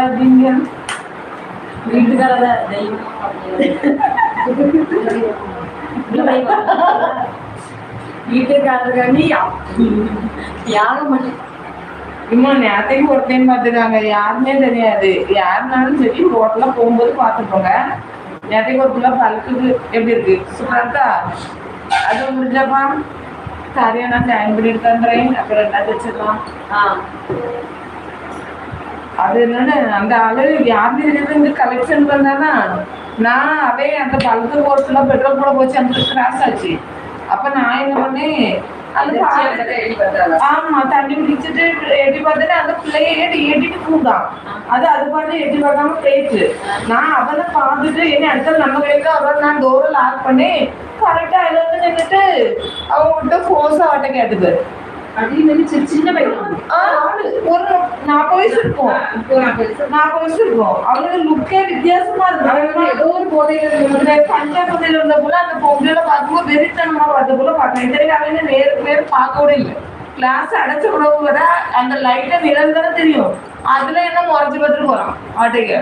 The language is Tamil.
அப்படிங்க வீட்டுக்காரத வீட்டுக்காரருக்காண்டி யாரும் பண்ணி இன்னும் நேரத்தையும் ஒரு டைம் பார்த்துக்காங்க. யாருமே தெரியாது, யாருனாலும் சரி ரோட்ல போகும்போது பார்த்துப்போங்க. நேரத்தைக்கு ஒரு பிள்ளை பழுக்குது எப்படி இருக்கு சூப்பரா அது முடிஞ்சப்பா காரியம் நான் ஜாயின் பண்ணிட்டு தந்துறேன். அப்புறம் என்ன வச்சிடலாம். அது என்னன்னு அந்த ஆளு யாரு இங்க கலெக்ஷன் பண்ணானா நான் அதே அந்த பழுத்த போட்டுல பெட்ரோல் கூட போச்சு அந்த கிராஸ் ஆச்சு. அப்ப நான் என்ன பண்ணேன் ஆமா தண்ணி குடிச்சிட்டு எட்டி பார்த்துட்டு அந்த பிள்ளைய ஏட்டிட்டு கூடான். அது பாட்டு எட்டி பார்க்காம போயிடுச்சு. நான் அவனை பார்த்துட்டு என்ன அடுத்தது நம்ம கையில அவன் நான் டோரை லாக் பண்ணி கரெக்டா அதுல வந்து நின்றுட்டு அவங்ககிட்ட ஃபோர்ஸா அவட்ட கேட்டுது. சின்ன பையன் ஒரு 40 வயசு இருக்கும். 40 வயசு இருக்கும். அவங்களோட லுக்கே வித்தியாசமா இருக்கு. ஏதோ ஒரு போதையில பஞ்சாபத்தில் இருந்த போல அந்த பொங்கல பார்க்கும்போது வெறித்தனமா பார்த்த போல பார்க்கணும். இத்தனைக்கு அவங்க நேருக்கு நேர் பார்க்க கூட இல்லை. கிளாஸ் அடைச்ச உணவு வர அந்த லைட்டை நிழல் தானே தெரியும். அதுல என்ன முறைச்சு பார்த்துட்டு போறான் ஆட்டைக்கு.